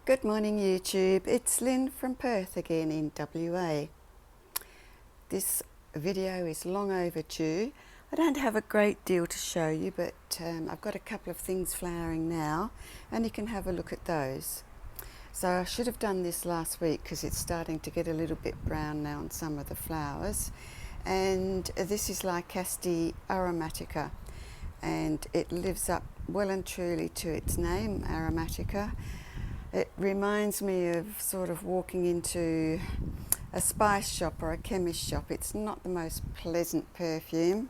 Good morning YouTube, it's Lynn from Perth again in WA. This video is long overdue. I don't have a great deal to show you, but I've got a couple of things flowering now and you can have a look at those. So I should have done this last week because it's starting to get a little bit brown now on some of the flowers. And this is Lycaste aromatica, and it lives up well and truly to its name, aromatica. It reminds me of sort of walking into a spice shop or a chemist shop. It's not the most pleasant perfume,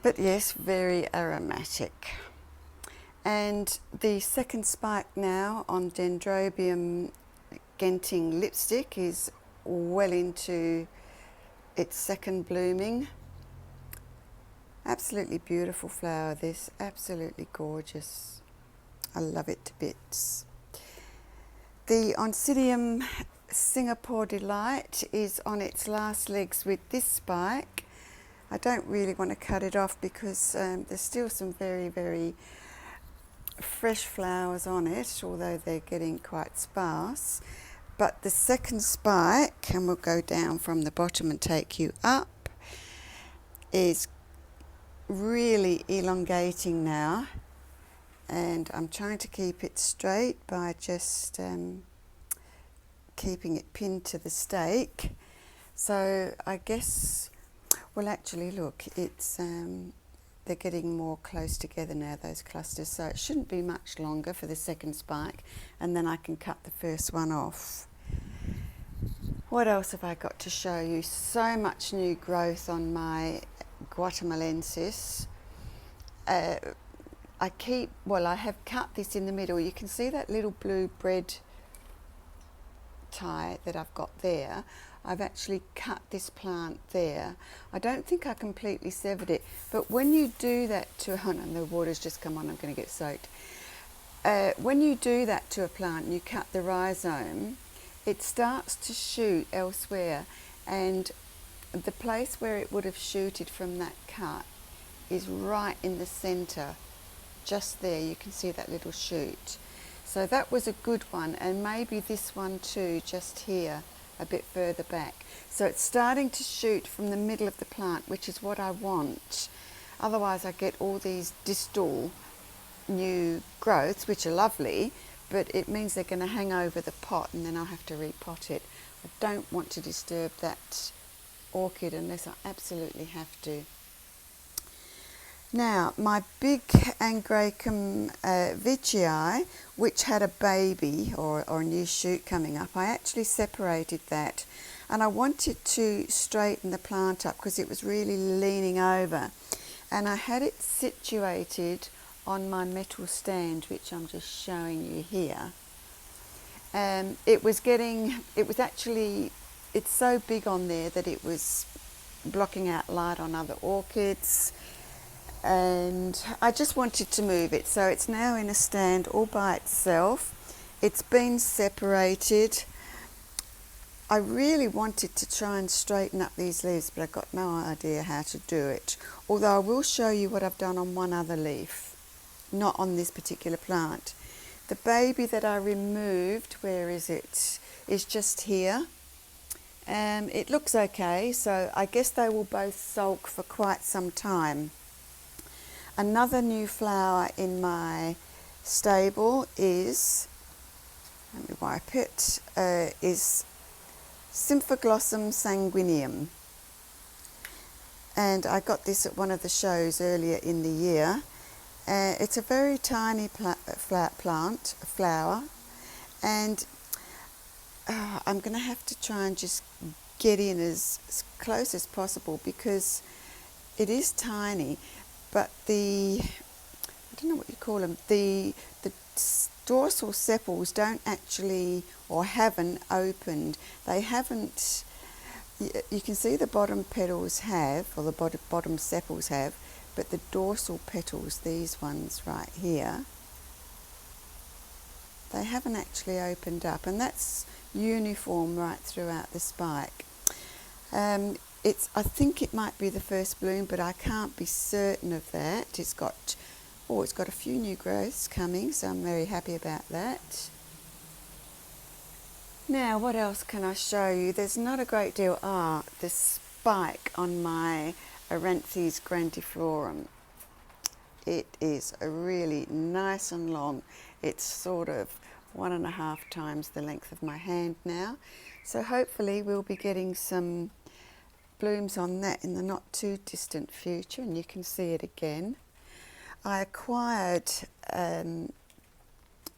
but yes, very aromatic. And the second spike now on Dendrobium Genting Lipstick is well into its second blooming. Absolutely beautiful flower this, absolutely gorgeous. I love it to bits. The Oncidium Singapore Delight is on its last legs with this spike. I don't really want to cut it off because there's still some very fresh flowers on it, although they're getting quite sparse. But the second spike, and we'll go down from the bottom and take you up, is really elongating now. And I'm trying to keep it straight by just keeping it pinned to the stake. So I guess, well actually look, it's they're getting more close together now, those clusters, so it shouldn't be much longer for the second spike, and then I can cut the first one off. What else have I got to show you? So much new growth on my guatemalensis. I have cut this in the middle. You can see that little blue bread tie that I've got there. I've actually cut this plant there. I don't think I completely severed it, but when you do that to, oh no, the water's just come on, I'm going to get soaked. When you do that to a plant and you cut the rhizome, it starts to shoot elsewhere, and the place where it would have shooted from that cut is right in the centre. Just there you can see that little shoot. So that was a good one, and maybe this one too, just here a bit further back. So it's starting to shoot from the middle of the plant, which is what I want. Otherwise I get all these distal new growths, which are lovely, but it means they're going to hang over the pot and then I'll have to repot it. I don't want to disturb that orchid unless I absolutely have to. Now, my big Onc Vichy, which had a baby or a new shoot coming up, I actually separated that, and I wanted to straighten the plant up because it was really leaning over, and I had it situated on my metal stand, which I'm just showing you here. It's so big on there that it was blocking out light on other orchids, and I just wanted to move it, so it's now in a stand all by itself. It's been separated. I really wanted to try and straighten up these leaves, but I got no idea how to do it, although I will show you what I've done on one other leaf, not on this particular plant. The baby that I removed, where is it, is just here. It looks okay, so I guess they will both sulk for quite some time. Another new flower in my stable is, let me wipe it, is Symphoglossum sanguineum. And I got this at one of the shows earlier in the year. It's a very tiny flower, and I'm going to have to try and just get in as close as possible because it is tiny. But I don't know what you call them, the dorsal sepals don't actually, or haven't opened. They haven't, you can see the bottom petals have, or the bottom sepals have, but the dorsal petals, these ones right here, they haven't actually opened up, and that's uniform right throughout the spike. I think it might be the first bloom, but I can't be certain of that. It's got a few new growths coming, so I'm very happy about that. Now, what else can I show you? There's not a great deal. The spike on my Aranthes grandiflorum. It is a really nice and long. It's sort of 1.5 times the length of my hand now. So hopefully we'll be getting some blooms on that in the not too distant future, and you can see it again. I acquired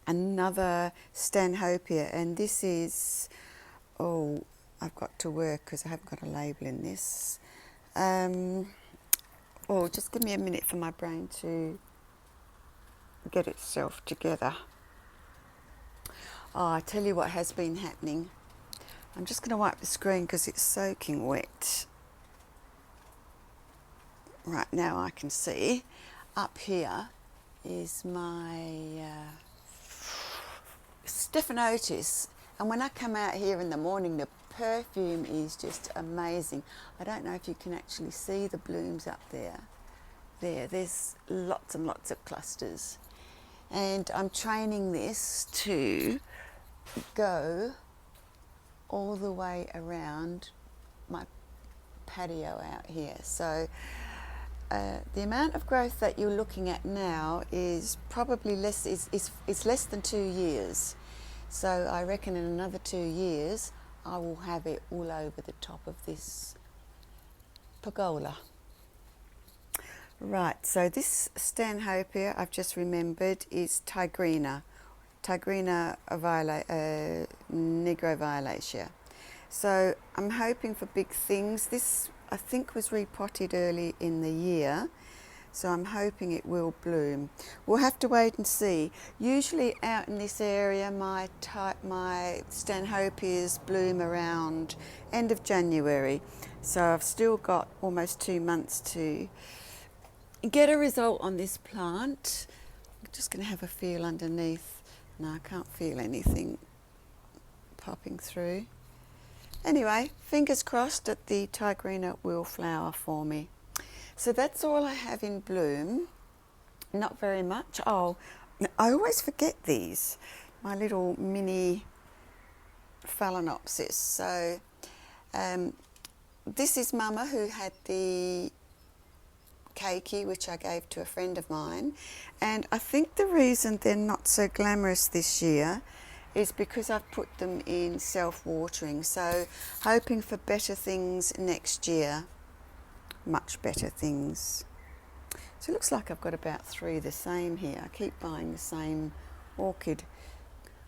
another Stanhope, and this is, oh, I've got to work because I haven't got a label in this. Oh, just give me a minute for my brain to get itself together. Oh, I tell you what has been happening. I'm just going to wipe the screen because it's soaking wet. Right, now I can see. Up here is my Stephanotis, and when I come out here in the morning, the perfume is just amazing. I don't know if you can actually see the blooms up there. There's lots and lots of clusters, and I'm training this to go all the way around my patio out here. So the amount of growth that you're looking at now is probably less, is less than 2 years. So I reckon in another 2 years I will have it all over the top of this pergola. Right, so this Stanhope here, I've just remembered, is Tigrina nigroviolacea. So I'm hoping for big things. This, I think, was repotted early in the year, so I'm hoping it will bloom. We'll have to wait and see. Usually out in this area, my Stanhopeas bloom around end of January, so I've still got almost 2 months to get a result on this plant. I'm just going to have a feel underneath. No, I can't feel anything popping through. Anyway, fingers crossed that the Tigrina will flower for me. So that's all I have in bloom. Not very much. Oh, I always forget these. My little mini phalaenopsis. So this is Mama, who had the keiki, which I gave to a friend of mine. And I think the reason they're not so glamorous this year is because I've put them in self-watering. So hoping for better things next year, much better things. So it looks like I've got about 3 the same here. I keep buying the same orchid.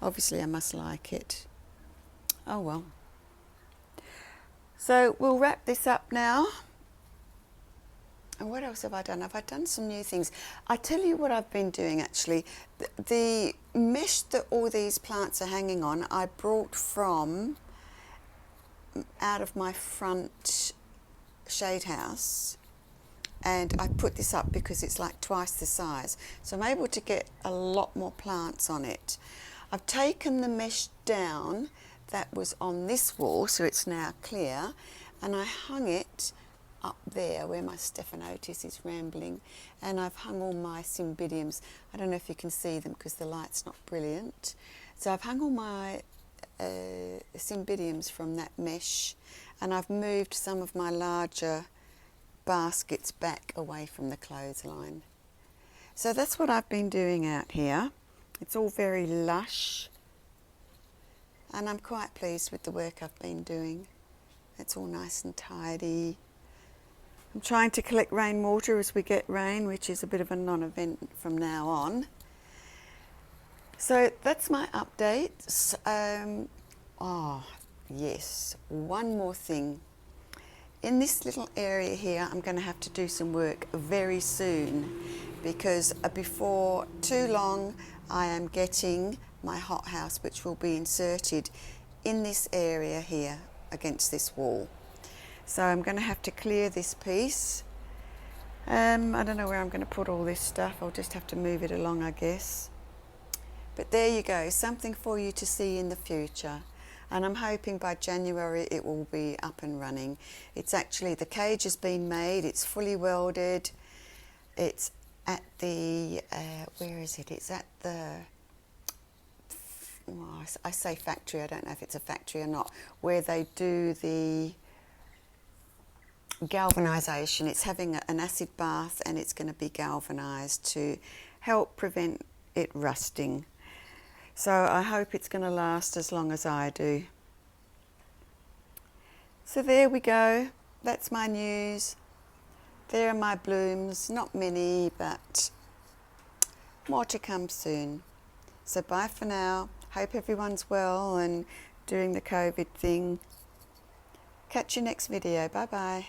Obviously I must like it. Oh well. So we'll wrap this up now. And what else have I done? Have I done some new things? I tell you what I've been doing actually. The mesh that all these plants are hanging on, I brought from out of my front shade house, and I put this up because it's like twice the size. So I'm able to get a lot more plants on it. I've taken the mesh down that was on this wall, so it's now clear, and I hung it up there where my Stephanotis is rambling, and I've hung all my Cymbidiums. I don't know if you can see them because the light's not brilliant. So I've hung all my Cymbidiums from that mesh, and I've moved some of my larger baskets back away from the clothesline. So that's what I've been doing out here. It's all very lush, and I'm quite pleased with the work I've been doing. It's all nice and tidy. I'm trying to collect rainwater as we get rain, which is a bit of a non-event from now on. So that's my updates. Oh, yes, one more thing. In this little area here, I'm going to have to do some work very soon, because before too long, I am getting my hothouse, which will be inserted in this area here against this wall. So I'm going to have to clear this piece. I don't know where I'm going to put all this stuff. I'll just have to move it along, I guess. But there you go, something for you to see in the future. And I'm hoping by January it will be up and running. It's actually, the cage has been made, it's fully welded. It's at the, where is it? It's at the well, I say factory, I don't know if it's a factory or not, where they do the galvanisation. It's having an acid bath and it's going to be galvanised to help prevent it rusting. So I hope it's going to last as long as I do. So there we go. That's my news. There are my blooms. Not many, but more to come soon. So bye for now. Hope everyone's well and doing the COVID thing. Catch you next video. Bye bye.